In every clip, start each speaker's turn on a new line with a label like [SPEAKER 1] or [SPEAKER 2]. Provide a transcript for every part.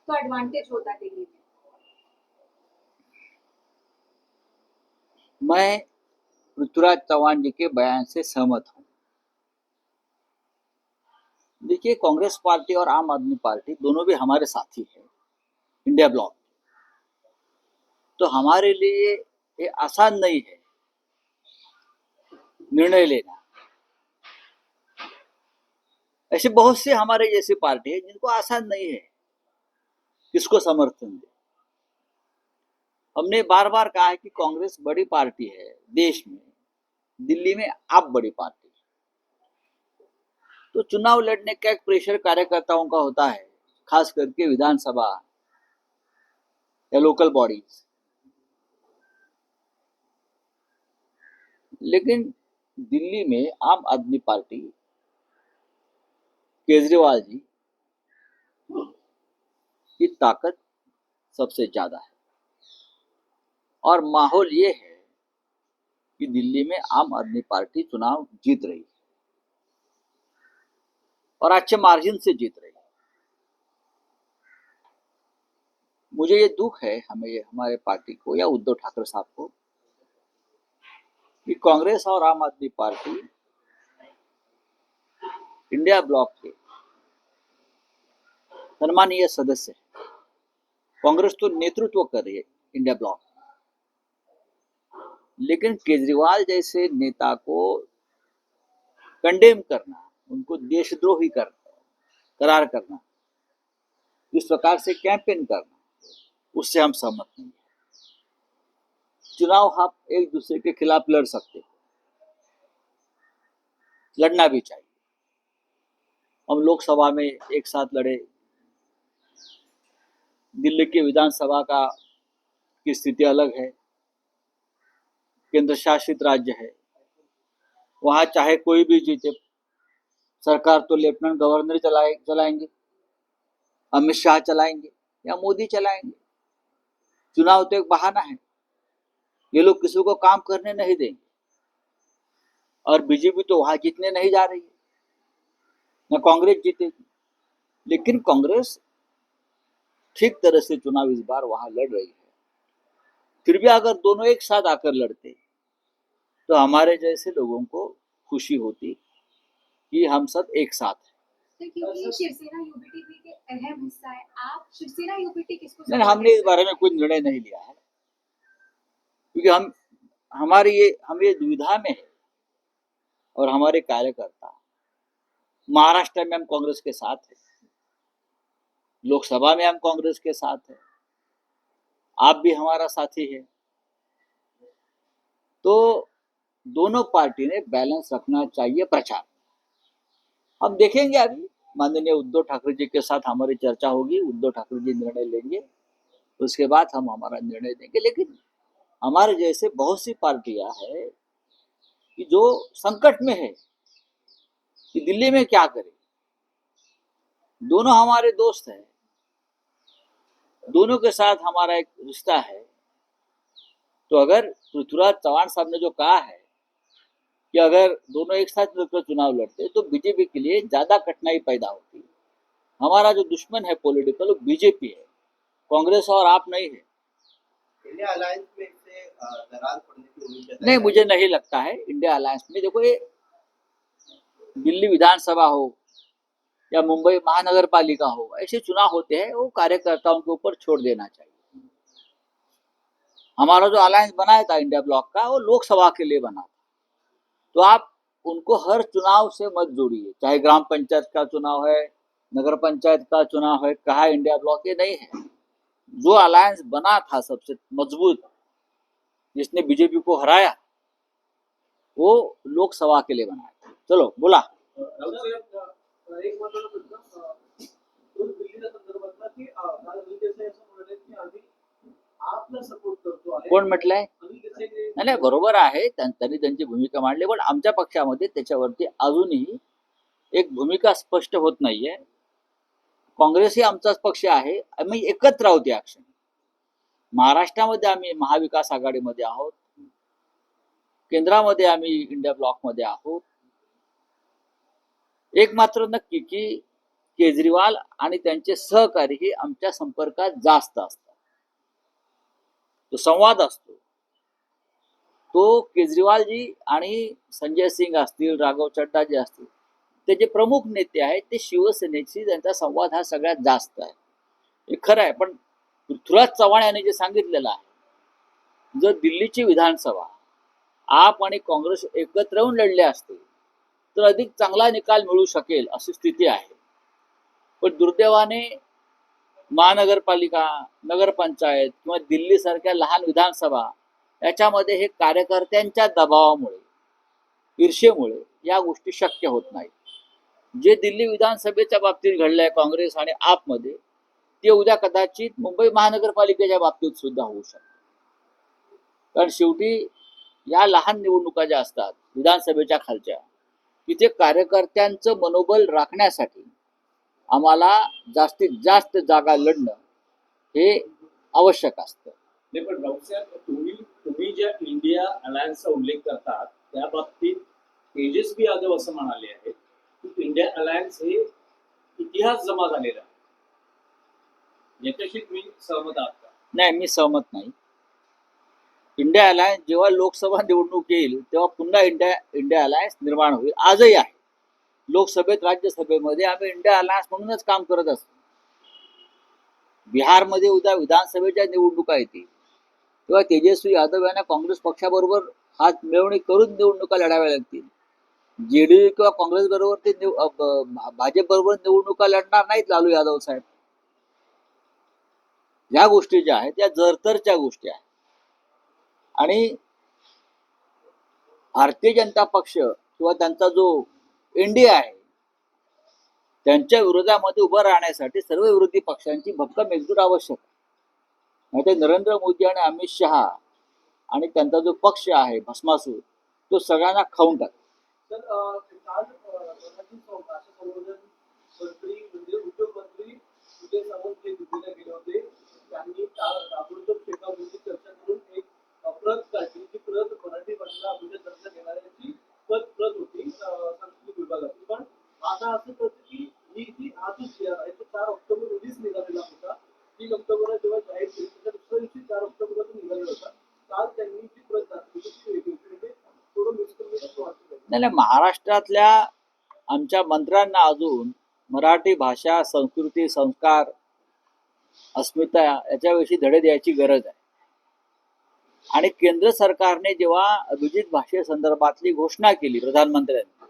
[SPEAKER 1] तो एडवांटेज होता दिल्ली में?
[SPEAKER 2] मैं पृथ्वीराज चौहान जी के बयान से सहमत हूँ। देखिए, कांग्रेस पार्टी और आम आदमी पार्टी दोनों भी हमारे साथी है इंडिया ब्लॉक। तो हमारे लिए ये आसान नहीं है निर्णय लेना। ऐसे बहुत से हमारे जैसी पार्टी है जिनको आसान नहीं है किसको समर्थन दे। हमने बार बार कहा है कि कांग्रेस बड़ी पार्टी है देश में, दिल्ली में आप बड़ी पार्टी। तो चुनाव लड़ने का एक प्रेशर कार्यकर्ताओं का होता है, खास करके विधानसभा या लोकल बॉडीज। लेकिन दिल्ली में आम आदमी पार्टी, केजरीवाल जी की ताकत सबसे ज्यादा है और माहौल ये है कि दिल्ली में आम आदमी पार्टी चुनाव जीत रही है और अच्छे मार्जिन से जीत रही है। मुझे ये दुख है हमारे पार्टी को या उद्धव ठाकरे साहब को कि कांग्रेस और आम आदमी पार्टी इंडिया ब्लॉक के सम्मानीय सदस्य है। कांग्रेस तो नेतृत्व कर रही है इंडिया ब्लॉक, लेकिन केजरीवाल जैसे नेता को कंडेम करना, उनको देशद्रोही करार करना, इस प्रकार से कैंपेन करना, उससे हम सहमत नहीं। चुनाव आप एक दूसरे के खिलाफ लड़ सकते हो, लड़ना भी चाहिए। हम लोकसभा में एक साथ लड़े, दिल्ली की विधानसभा की स्थिति अलग है, केंद्र शासित राज्य है, वहां चाहे कोई भी जीते, सरकार तो लेफ्टिनेंट गवर्नर चलाएंगे, अमित शाह चलाएंगे या मोदी चलाएंगे। चुनाव तो एक बहाना है, ये लोग किसी को काम करने नहीं देंगे। और बीजेपी तो वहां जीतने नहीं जा रही है, न कांग्रेस जीतेगी। लेकिन कांग्रेस ठीक तरह से चुनाव इस बार वहां लड़ रही है। फिर भी अगर दोनों एक साथ आकर लड़ते तो हमारे जैसे लोगों को खुशी होती कि हम सब एक साथ हैं।
[SPEAKER 1] क्योंकि शिवसेना यूबीटी भी के अहम हिस्सा है, आप शिवसेना यूबीटी किसको?
[SPEAKER 2] नहीं, हमने इस बारे में कोई निर्णय नहीं लिया है, क्योंकि हम ये दुविधा में है और हमारे कार्यकर्ता महाराष्ट्र में हम कांग्रेस के साथ हैं, लोकसभा में हम कांग्रेस के साथ हैं, आप भी हमारा साथी है। तो दोनों पार्टी ने बैलेंस रखना चाहिए प्रचार। हम देखेंगे, अभी माननीय उद्धव ठाकरे जी के साथ हमारी चर्चा होगी, उद्धव ठाकरे जी निर्णय लेंगे, उसके बाद हम हमारा निर्णय देंगे। लेकिन हमारे जैसे बहुत सी पार्टियां हैं कि जो संकट में है कि दिल्ली में क्या करें। दोनों हमारे दोस्त हैं, दोनों के साथ हमारा एक रिश्ता है। तो अगर पृथ्वीराज चौहान साहब ने जो कहा है कि अगर दोनों एक साथ मिलकर चुनाव लड़ते तो बीजेपी के लिए ज्यादा कठिनाई पैदा होती। हमारा जो दुश्मन है पॉलिटिकल, वो बीजेपी है, कांग्रेस और आप नहीं है।
[SPEAKER 3] इंडिया अलायंस में से दरार पड़ने की उम्मीद
[SPEAKER 2] नहीं, मुझे नहीं लगता है इंडिया अलायंस में। देखो, ये दिल्ली विधानसभा हो या मुंबई महानगर पालिका हो, ऐसे चुनाव होते हैं, वो कार्यकर्ताओं के ऊपर छोड़ देना चाहिए। हमारा जो अलायंस बनाया था इंडिया ब्लॉक का, वो लोकसभा के लिए बना था। तो आप उनको हर चुनाव से मत जोड़िए, चाहे ग्राम पंचायत का चुनाव है, नगर पंचायत का चुनाव है, कहा इंडिया ब्लॉक, ये नहीं है। जो अलायंस बना था सबसे मजबूत, जिसने बीजेपी को हराया, वो लोकसभा के लिए बनाया था। चलो बोला। कोण म्हटलंय? नाही, बरोबर आहे, त्यांनी त्यांची भूमिका मांडली, पण आमच्या पक्षामध्ये त्याच्यावरती अजूनही एक भूमिका स्पष्ट होत नाहीये। काँग्रेस ही आमचाच पक्ष आहे, आम्ही एकत्र आहोत या क्षणी। महाराष्ट्रामध्ये आम्ही महाविकास आघाडीमध्ये आहोत, केंद्रामध्ये आम्ही इंडिया ब्लॉकमध्ये आहोत। एक मात्र नक्की की केजरीवाल आणि त्यांचे सहकारी हे आमच्या संपर्कात जास्त असतात. तो संवाद असतो तो केजरीवालजी आणि संजय सिंग असतील, राघव चड्डा जे असतील, ते जे प्रमुख नेते आहेत ते शिवसेनेशी त्यांचा संवाद हा सगळ्यात जास्त आहे. हे खरं आहे. पण पृथ्वीराज चव्हाण यांनी जे सांगितलेलं आहे, जर दिल्लीची विधानसभा आप आणि काँग्रेस एकत्र येऊन लढले असते तर अधिक चांगला निकाल मिळू शकेल अशी स्थिती आहे. पण दुर्दैवाने महानगरपालिका, नगरपंचायत किंवा दिल्लीसारख्या लहान विधानसभा याच्यामध्ये हे कार्यकर्त्यांच्या दबावामुळे, ईर्षेमुळे या गोष्टी शक्य होत नाहीत. जे दिल्ली विधानसभेच्या बाबतीत घडलंय काँग्रेस आणि आपमध्ये, ते उद्या कदाचित मुंबई महानगरपालिकेच्या बाबतीत सुद्धा होऊ शकतं. कारण शेवटी या लहान निवडणुका ज्या असतात विधानसभेच्या खालच्या, तिथे कार्यकर्त्यांचं मनोबल राखण्यासाठी आम्हाला जास्तीत जास्त जागा लढणं हे आवश्यक असतं.
[SPEAKER 4] नाही, पण राऊतसाहेब, तुम्ही ज्या इंडिया अलायन्सचा उल्लेख करतात त्या बाबतीत तेजस्वी यादव असं म्हणाले आहेत की इंडिया अलायन्स हे इतिहास जमा झालेला आहे. याच्याशी तुम्ही सहमत आहात का?
[SPEAKER 2] नाही, मी सहमत नाही. इंडिया अलायन्स जेव्हा लोकसभा निवडणूक येईल तेव्हा पुन्हा इंडिया अलायन्स निर्माण होईल. आजही आहे. लोकसभेत, राज्यसभेमध्ये आम्ही इंडिया अलायन्स म्हणूनच काम करत असतो. बिहारमध्ये उद्या विधानसभेच्या निवडणुका येतील तेव्हा तेजस्वी यादव यांना काँग्रेस पक्षाबरोबर हात मिळवणी करून निवडणुका लढाव्या लागतील. जेडीयू किंवा काँग्रेस बरोबर ते भाजप बरोबर निवडणुका लढणार नाहीत लालू यादव साहेब. या गोष्टी ज्या आहेत त्या जरतरच्या गोष्टी आहेत. आणि भारतीय जनता पक्ष किंवा त्यांचा जो इंडिया आहे त्यांच्या विरोधामध्ये उभं राहण्यासाठी सर्व विरोधी पक्षांची भक्कम एकजूट आवश्यक आहे. नाहीतर नरेंद्र मोदी आणि अमित शहा आणि त्यांचा जो पक्ष आहे भस्मासूर, तो सगळ्यांना खाऊन टाक.
[SPEAKER 5] तर काल भाषा संवर्धन मंत्री म्हणजे उद्योगमंत्री विजय सावंत हे दिल्लीला गेले होते. त्यांनी ताबडतोब शेकावरची चर्चा करून एक प्रत काढली. ती प्रत मराठी भाषेला अभिजात दर्जा देणाऱ्याची प्रत होती सांस्कृतिक विभागाची. पण आता असं कळतं की ही जी आजच जी आहे तो 4 ऑक्टोबर रोजीच निघालेला होता. 3 ऑक्टोबरला जेव्हा जाहीर केली त्याच्या दुसऱ्या दिवशी 4 ऑक्टोबरला निघालेला होता. काल त्यांनी जी प्रत दाखवली ती वेगळी होती. म्हणजे थोडं मिसकम्युनिकेशन वाटतं.
[SPEAKER 2] नाही, महाराष्ट्रातल्या आमच्या मंत्र्यांना अजून मराठी भाषा, संस्कृती, संस्कार, अस्मिता याच्याविषयी धडे द्यायची गरज आहे. आणि केंद्र सरकारने जेव्हा अभिजित भाषेसंदर्भातली घोषणा केली प्रधानमंत्र्यांनी,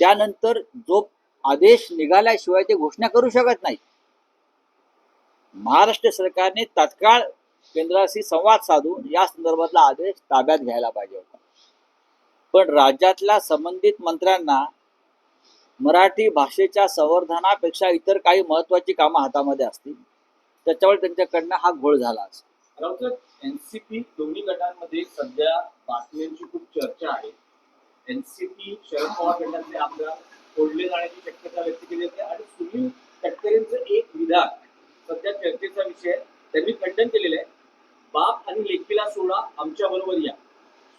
[SPEAKER 2] त्यानंतर जो आदेश निघाल्याशिवाय ते घोषणा करू शकत नाही. महाराष्ट्र सरकारने तात्काळ केंद्राशी संवाद साधून या संदर्भातला आदेश ताब्यात घ्यायला पाहिजे होता. पण राज्यातल्या संबंधित मंत्र्यांना मराठी भाषेच्या संवर्धनापेक्षा इतर काही महत्वाची कामं हातामध्ये असतील, त्याच्यामुळे त्यांच्याकडनं हा घोळ झाला असेल.
[SPEAKER 4] राऊतसाहेब, एनसीपी दोन्ही गटांमध्ये सध्या बातम्यांची खूप चर्चा आहे. एनसीपी शरद पवार गटातले आमदार फोडले जाण्याची शक्यता व्यक्त केली जाते आणि सुनील तटकरेंचं एक विधान सध्या चर्चेचा विषय आहे. त्यांनी खंडन केलेलं आहे, बाप आणि लेकीला सोडा, आमच्या बरोबर या.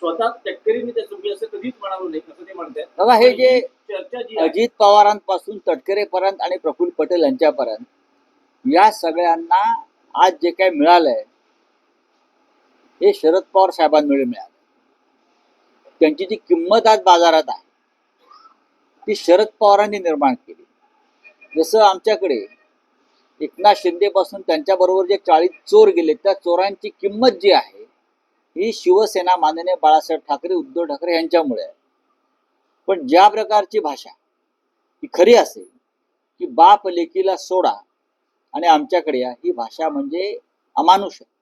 [SPEAKER 4] स्वतः तटकरेंनी त्याचं मी असं कधीच म्हणालो नाही असं ते म्हणतात.
[SPEAKER 2] बघा, हे जे
[SPEAKER 4] चर्चा जी
[SPEAKER 2] अजित पवारांपासून तटकरेपर्यंत आणि प्रफुल्ल पटेल यांच्यापर्यंत या सगळ्यांना आज जे काही मिळालंय हे शरद पवार साहेबांमुळे मिळालं. त्यांची जी किंमत आज बाजारात आहे ती शरद पवारांनी निर्माण केली. जसं आमच्याकडे एकनाथ शिंदे पासून त्यांच्याबरोबर जे 40 चोर गेले, त्या चोरांची किंमत जी आहे ही शिवसेना, माननीय बाळासाहेब ठाकरे, उद्धव ठाकरे यांच्यामुळे आहे. पण ज्या प्रकारची भाषा ही खरी असेल की बाप लेकीला सोडा आणि आमच्याकडे या, ही भाषा म्हणजे अमानुष आहे,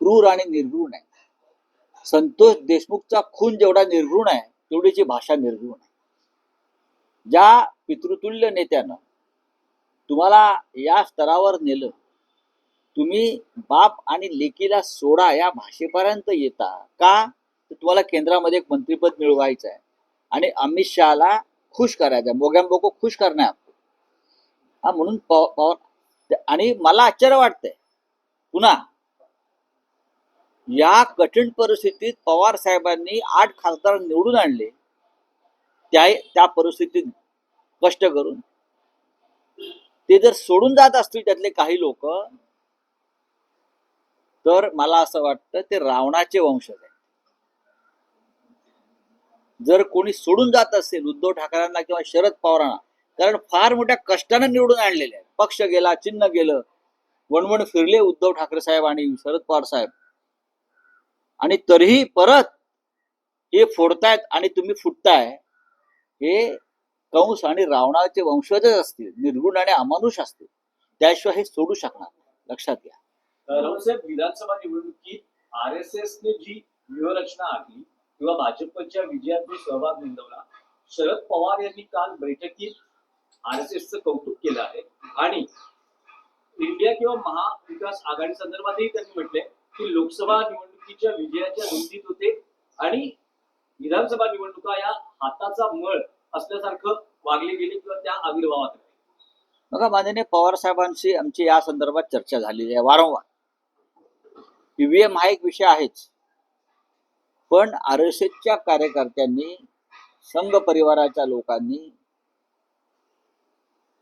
[SPEAKER 2] क्रूर आणि निर्घृण आहे. संतोष देशमुखचा खून जेवढा निर्घृण आहे तेवढीची भाषा निर्घृण आहे. ज्या पितृतुल्य नेत्यानं तुम्हाला या स्तरावर नेलं, तुम्ही बाप आणि लेकीला सोडा या भाषेपर्यंत येता का? तर तुम्हाला केंद्रामध्ये एक मंत्रिपद मिळवायचं आहे आणि अमित शहाला खुश करायचं आहे, मोग्याम्बोको खुश करणार हा. म्हणून पवार, आणि मला आश्चर्य वाटतंय पुन्हा या कठीण परिस्थितीत पवार साहेबांनी 8 खासदार निवडून आणले. त्या परिस्थितीत कष्ट करून ते जर सोडून जात असतील त्यातले काही लोक, तर मला असं वाटतं ते रावणाचे वंशज आहेत. जर कोणी सोडून जात असेल उद्धव ठाकरेंना किंवा शरद पवारांना, कारण फार मोठ्या कष्टाने निवडून आणलेले आहे, पक्ष गेला, चिन्ह गेलं, वणवण फिरले उद्धव ठाकरे साहेब आणि शरद पवार साहेब, आणि तरीही परत हे फोडतायत आणि तुम्ही फुटताय, हे कंस आणि रावणाचे वंशजच असतील, निर्गुण आणि अमानुष असतील, त्याशिवाय हे सोडू शकणार नाही. लक्षात घ्या.
[SPEAKER 4] राऊतसाहेब, विधानसभा निवडणुकीत RSS ने जी व्यूहरचना आखली किंवा भाजपच्या विजयात जो सहभाग नोंदवला, शरद पवार यांनी काल बैठकीत RSSचं कौतुक केलं आहे आणि इंडिया किंवा महाविकास आघाडी संदर्भातही त्यांनी म्हटलंय की लोकसभा निवडणुकीच्या विजयाच्या नोंदीत होते आणि विधानसभा निवडणुका या हाताचा मळ असल्यासारखं वागले गेले किंवा त्या आविर्भावात राहिले.
[SPEAKER 2] बघा, माननीय पवार साहेबांशी आमची या संदर्भात चर्चा झालेली आहे वारंवार. ईव्हीएम हा एक विषय आहेच, पण RSSच्या कार्यकर्त्यांनी, संघ परिवाराच्या लोकांनी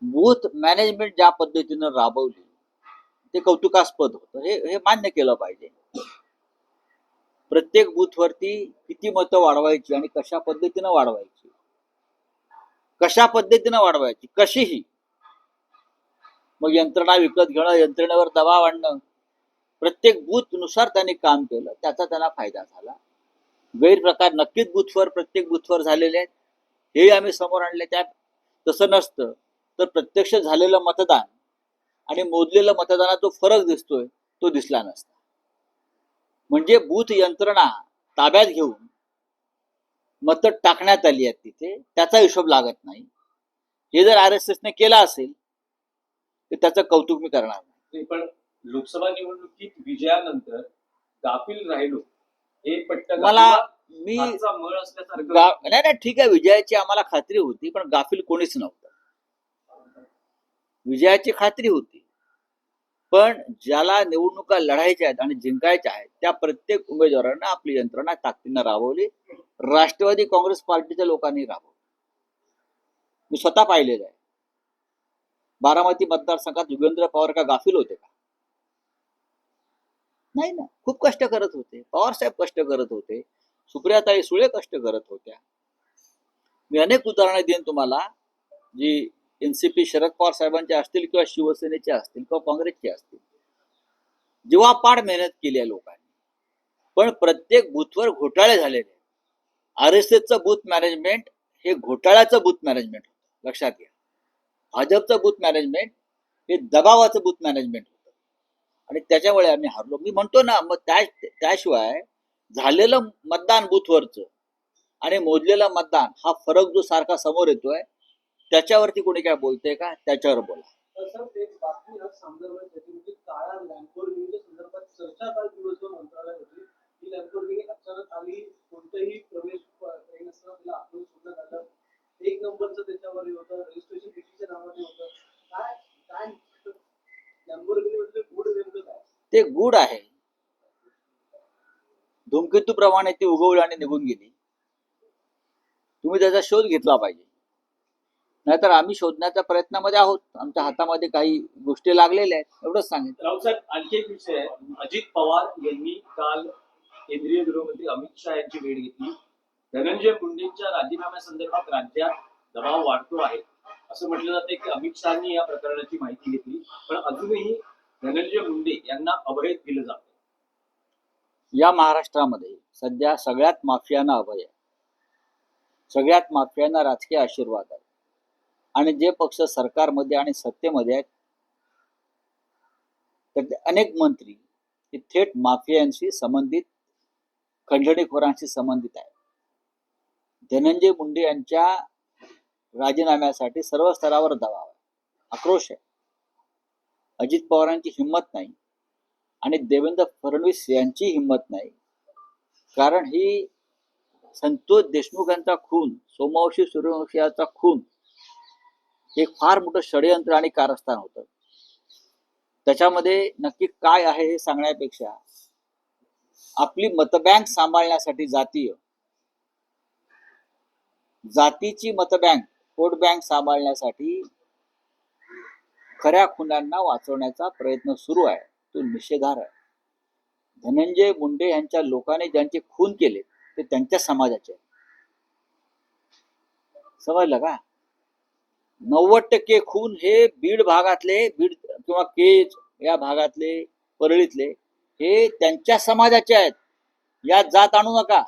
[SPEAKER 2] बूथ मॅनेजमेंट ज्या पद्धतीनं राबवली ते कौतुकास्पद होतं. हे मान्य केलं पाहिजे. प्रत्येक बूथवरती किती मतं वाढवायची आणि कशा पद्धतीनं वाढवायची, कशीही. मग यंत्रणा विकत घेणं, यंत्रणेवर दबाव आणणं, प्रत्येक बूथ नुसार त्यांनी काम केलं, त्याचा त्यांना फायदा झाला. गैरप्रकार नक्कीच प्रत्येक बूथवर झालेले आहेत, हे आम्ही समोर आणले. त्यात तसं नसतं तर प्रत्यक्ष झालेलं मतदान आणि मोजलेलं मतदानात जो फरक दिसतोय तो दिसला नसता. म्हणजे बूथ यंत्रणा ताब्यात घेऊन मतं टाकण्यात आली आहेत तिथे, त्याचा हिशोब लागत नाही. हे जर RSS ने केला असेल तर त्याचं कौतुक मी करणार नाही.
[SPEAKER 4] पण लोकसभा निवडणुकीत विजयानंतर गाफील राहिलो हे पट्ट
[SPEAKER 2] मला मी
[SPEAKER 4] मळ असल्यासारखं.
[SPEAKER 2] नाही, ठीक आहे, विजयाची आम्हाला खात्री होती, पण गाफील कोणीच नव्हतं. विजयाची खात्री होती, पण ज्याला निवडणुका लढायच्या आहेत आणि जिंकायच्या आहेत त्या प्रत्येक उमेदवारांना आपली यंत्रणा ताकदीनं राबवली. राष्ट्रवादी काँग्रेस पार्टीच्या लोकांनी राबवली. मी स्वतः पाहिलेलं आहे. बारामती मतदारसंघात युगेंद्र पवार का गाफील होते का? नाही ना. खूप कष्ट करत होते. पवार साहेब कष्ट करत होते, सुप्रियाताई सुळे कष्ट करत होत्या. मी अनेक उदाहरणे देईन तुम्हाला, जी NCP शरद पवार साहेबांचे असतील किंवा शिवसेनेचे असतील किंवा काँग्रेसचे असतील. जीवापाड मेहनत केली आहे लोकांनी, पण प्रत्येक बूथवर घोटाळे झालेले. RSSचं बूथ मॅनेजमेंट हे घोटाळ्याचं बूथ मॅनेजमेंट होतं, लक्षात घ्या. भाजपचं बूथ मॅनेजमेंट हे दबावाचं बूथ मॅनेजमेंट होतं आणि त्याच्यामुळे आम्ही हारलो. मी म्हणतो ना, मग त्याशिवाय झालेलं मतदान बूथवरचं आणि मोजलेलं मतदान हा फरक जो सारखा समोर येतोय, त्याच्यावरती कोणी काय बोलतंय का? त्याच्यावर बोला.
[SPEAKER 5] सर, एक बातमी संदर्भात त्याची काळा लॅम्बोर्गिनीच्या संदर्भात चर्चा काल दिवसभर मंत्रालयात होती. ही लॅम्बोर्गिनी अचानक आली, कोणतेही प्रवेश नसताना तिला आपण सोडण्यात आलं. 1 नंबरचं त्याच्यावर होतं, रजिस्ट्रेशन टीटीच्या नावाने होतं. काय लॅम्बोर्गिनी म्हणजे गुड नेमकं काय?
[SPEAKER 2] ते गुड आहे. धूमकेतू प्रमाणे ती उगवली आणि निघून गेली. तुम्ही त्याचा शोध घेतला पाहिजे, नाहीतर आम्ही शोधण्याच्या प्रयत्नामध्ये आहोत. आमच्या हातामध्ये काही गोष्टी लागलेल्या आहेत, एवढंच सांगितलं.
[SPEAKER 4] राऊतसाहेब, आणखी एक विषय आहे. अजित पवार यांनी काल केंद्रीय गृहमंत्री अमित शहा यांची भेट घेतली. धनंजय मुंडेंच्या राजीनाम्यासंदर्भात राज्यात दबाव वाढतो आहे असं म्हटलं जाते की अमित शहानी या प्रकरणाची माहिती घेतली, पण अजूनही धनंजय मुंडे यांना अभय दिलं जातं.
[SPEAKER 2] या महाराष्ट्रामध्ये सध्या सगळ्यात माफियांना अभय आहे, सगळ्यात माफियांना राजकीय आशीर्वाद आहे. आणि जे पक्ष सरकारमध्ये आणि सत्तेमध्ये आहेत त्यातले अनेक मंत्री हे थेट माफियांशी संबंधित, खंडणीखोरांशी संबंधित आहेत. धनंजय मुंडे यांच्या राजीनाम्यासाठी सर्व स्तरावर दबाव आहे, आक्रोश आहे. अजित पवारांची हिंमत नाही आणि देवेंद्र फडणवीस यांची हिंमत नाही, कारण ही संतोष देशमुख यांचा खून, सोमवंशी सूर्यवंशी यांचा खून हे फार मोठं षडयंत्र आणि कारस्थान होतं. त्याच्यामध्ये नक्की काय आहे हे सांगण्यापेक्षा आपली मतबँक सांभाळण्यासाठी जातीची मतबँक वोट बँक सांभाळण्यासाठी खऱ्या खुन्यांना वाचवण्याचा प्रयत्न सुरू आहे, तो निषेधार्ह आहे. धनंजय मुंडे यांच्या लोकांनी ज्यांचे खून केले ते त्यांच्या समाजाचे आहेत. समजलं का? 90% खून हे बीड भागातले, बीड किंवा केज या भागातले, परळीतले हे त्यांच्या समाजाचे आहेत. यात जात आणू नका.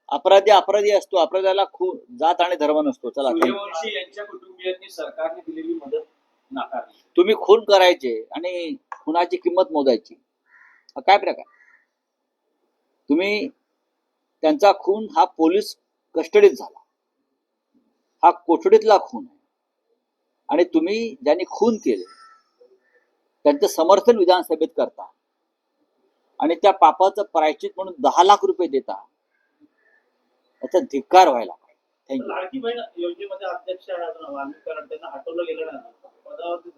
[SPEAKER 2] अपराधी अपराधी असतो, अपराध्याला खून जात आणि धर्म नसतो. चला,
[SPEAKER 4] सूर्यवंशी यांच्या कुटुंबियांनी सरकारने दिलेली मदत नाकारली.
[SPEAKER 2] तुम्ही खून करायचे आणि खुनाची किंमत मोजायची, हा काय प्रकार? तुम्ही त्यांचा खून हा पोलीस कस्टडीत झाला, हा कोठडीतला खून आहे, आणि तुम्ही ज्यांनी खून केले त्यांचं समर्थन विधानसभेत करता आणि त्या पापाचं प्रायश्चित म्हणून 10 लाख रुपये देता, याचा धिक्कार व्हायला पाहिजे. थँक्यू.
[SPEAKER 5] लाडकी बहीण योजनेमध्ये अध्यक्ष आहे वाल्मिक कराड, त्यांना हटवलं गेलं नाही पदावरती